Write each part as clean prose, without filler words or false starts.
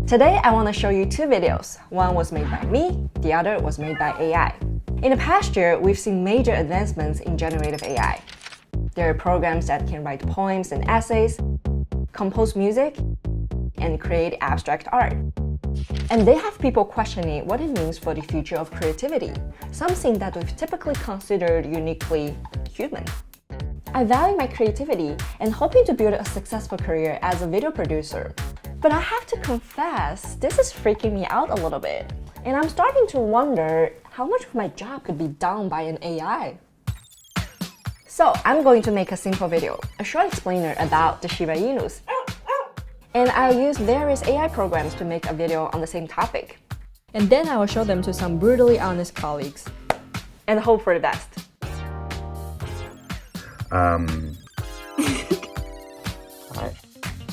Today, I want to show you two videos. One was made by me, the other was made by AI. In the past year, we've seen major advancements in generative AI. There are programs that can write poems and essays, compose music, and create abstract art. And they have people questioning what it means for the future of creativity, something that we've typically considered uniquely human. I value my creativity and hoping to build a successful career as a video producer. But I have to confess, this is freaking me out a little bit. And I'm starting to wonder how much of my job could be done by an AI. So I'm going to make a simple video, a short explainer about the Shiba Inus. And I'll use various AI programs to make a video on the same topic. And then I will show them to some brutally honest colleagues. And hope for the best.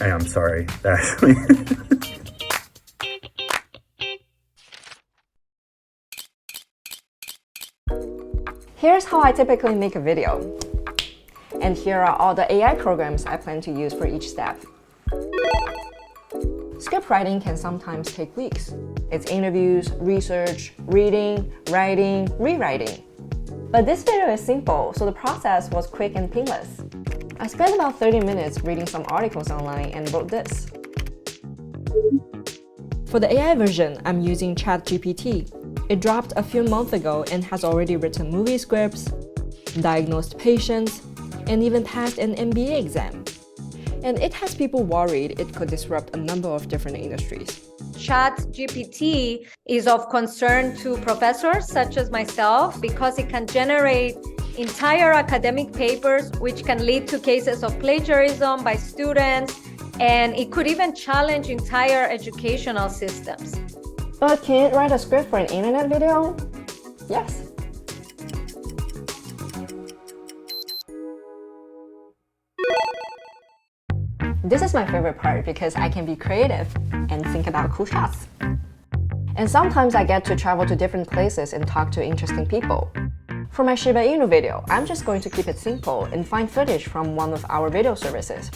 I'm sorry, actually. Here's how I typically make a video. And here are all the AI programs I plan to use for each step. Script writing can sometimes take weeks. It's interviews, research, reading, writing, rewriting. But this video is simple, so the process was quick and painless. I spent about 30 minutes reading some articles online and wrote this. For the AI version, I'm using ChatGPT. It dropped a few months ago and has already written movie scripts, diagnosed patients, and even passed an MBA exam. And it has people worried it could disrupt a number of different industries. ChatGPT is of concern to professors such as myself because it can generate entire academic papers, which can lead to cases of plagiarism by students, and it could even challenge entire educational systems. But can it write a script for an internet video? Yes. This is my favorite part because I can be creative and think about cool shots. And sometimes I get to travel to different places and talk to interesting people. For my Shiba Inu video, I'm just going to keep it simple and find footage from one of our video services.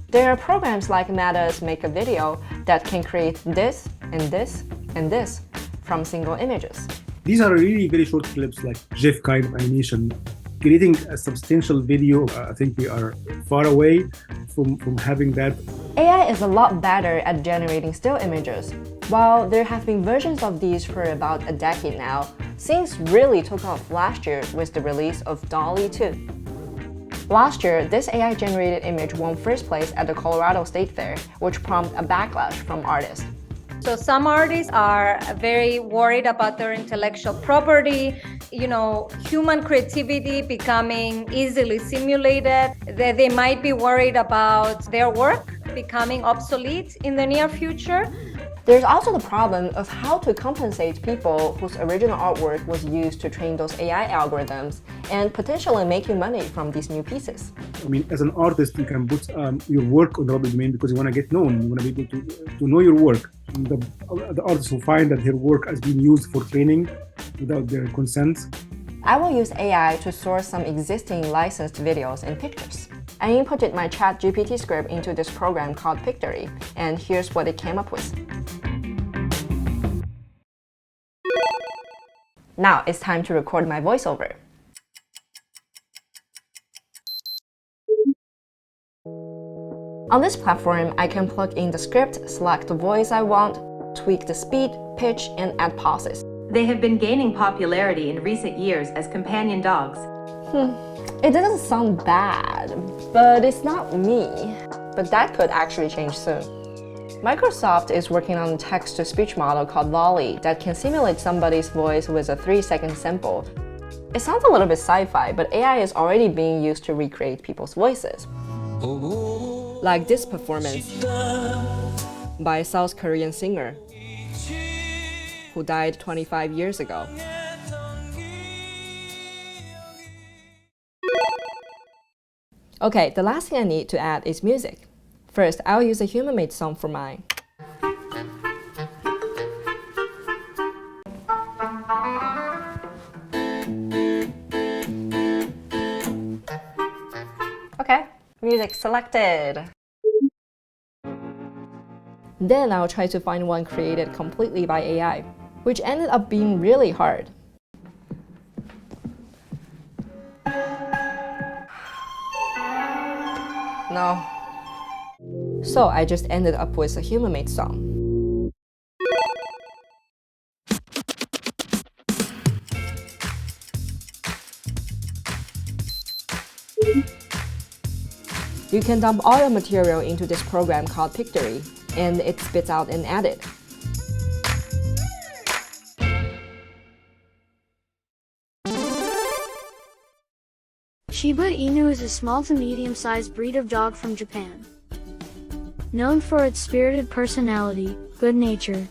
There are programs like Meta's Make a Video that can create this and this and this from single images. These are really very short clips, like GIF kind of animation. Creating a substantial video, I think we are far away from having that. AI is a lot better at generating still images. While there have been versions of these for about a decade now, things really took off last year with the release of dall-e 2. Last year, this AI-generated image won first place at the Colorado State Fair, which prompted a backlash from artists. So some artists are very worried about their intellectual property, human creativity becoming easily simulated. They might be worried about their work becoming obsolete in the near future. There's also the problem of how to compensate people whose original artwork was used to train those AI algorithms and potentially making money from these new pieces. I mean, as an artist, you can put your work on the public domain because you want to get known. You want to be able to know your work. The artists will find that their work has been used for training without their consent. I will use AI to source some existing licensed videos and pictures. I inputted my ChatGPT script into this program called Pictory, and here's what it came up with. Now it's time to record my voiceover. On this platform, I can plug in the script, select the voice I want, tweak the speed, pitch, and add pauses. They have been gaining popularity in recent years as companion dogs. It doesn't sound bad, but it's not me. But that could actually change soon. Microsoft is working on a text-to-speech model called dall-e that can simulate somebody's voice with a 3-second sample. It sounds a little bit sci-fi, but AI is already being used to recreate people's voices. Like this performance by a South Korean singer who died 25 years ago. Okay, the last thing I need to add is music. First, I'll use a human-made song for mine. Okay, music selected. Then I'll try to find one created completely by AI, which ended up being really hard. No. So I just ended up with a human-made song. You can dump all your material into this program called Pictory, and it spits out an edit. Shiba Inu is a small to medium-sized breed of dog from Japan. Known for its spirited personality, good nature.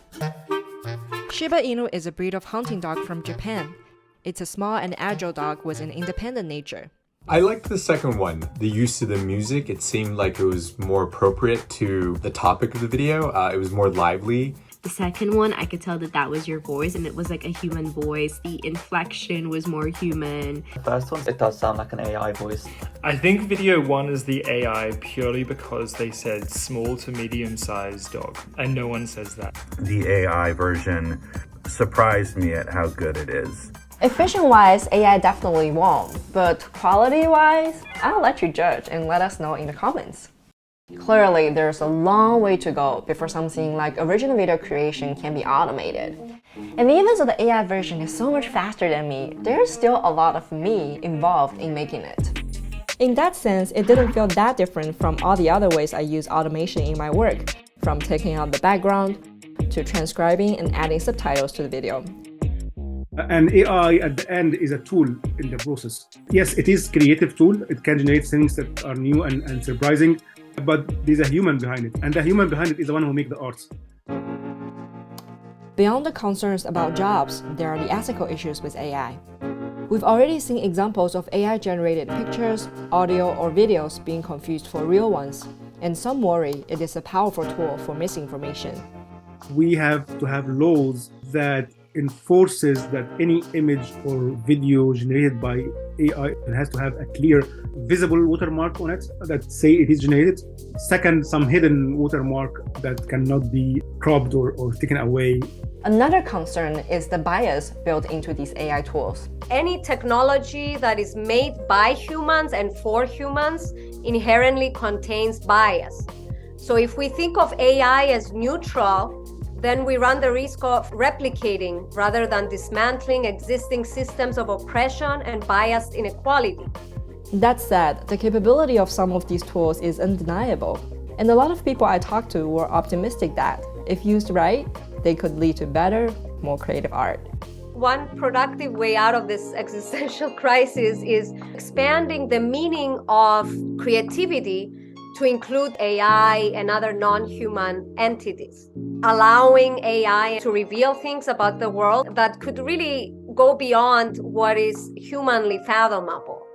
Shiba Inu is a breed of hunting dog from Japan. It's a small and agile dog with an independent nature. I liked the second one. The use of the music, it seemed like it was more appropriate to the topic of the video. It was more lively. The second one, I could tell that that was your voice and it was like a human voice. The inflection was more human. The first one, it does sound like an AI voice. I think video 1 is the AI purely because they said small to medium-sized dog, and no one says that. The AI version surprised me at how good it is. Efficient-wise, AI definitely won, but quality-wise, I'll let you judge and let us know in the comments. Clearly, there's a long way to go before something like original video creation can be automated. And even though the AI version is so much faster than me, there's still a lot of me involved in making it. In that sense, it didn't feel that different from all the other ways I use automation in my work, from taking out the background, to transcribing and adding subtitles to the video. And AI at the end is a tool in the process. Yes, it is a creative tool. It can generate things that are new and surprising, but there's a human behind it. And the human behind it is the one who makes the arts. Beyond the concerns about jobs, there are the ethical issues with AI. We've already seen examples of AI-generated pictures, audio, or videos being confused for real ones, and some worry it is a powerful tool for misinformation. We have to have laws that enforces that any image or video generated by AI has to have a clear, visible watermark on it that say it is generated. Second, some hidden watermark that cannot be cropped or taken away. Another concern is the bias built into these AI tools. Any technology that is made by humans and for humans inherently contains bias. So if we think of AI as neutral, then we run the risk of replicating rather than dismantling existing systems of oppression and biased inequality. That said, the capability of some of these tools is undeniable, and a lot of people I talked to were optimistic that, if used right, they could lead to better, more creative art. One productive way out of this existential crisis is expanding the meaning of creativity to include AI and other non-human entities, allowing AI to reveal things about the world that could really go beyond what is humanly fathomable.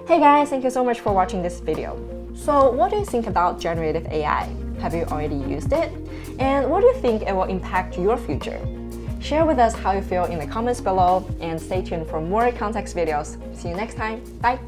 Hey guys, thank you so much for watching this video. So what do you think about generative AI? Have you already used it? And what do you think it will impact your future? Share with us how you feel in the comments below, and stay tuned for more context videos. See you next time. Bye!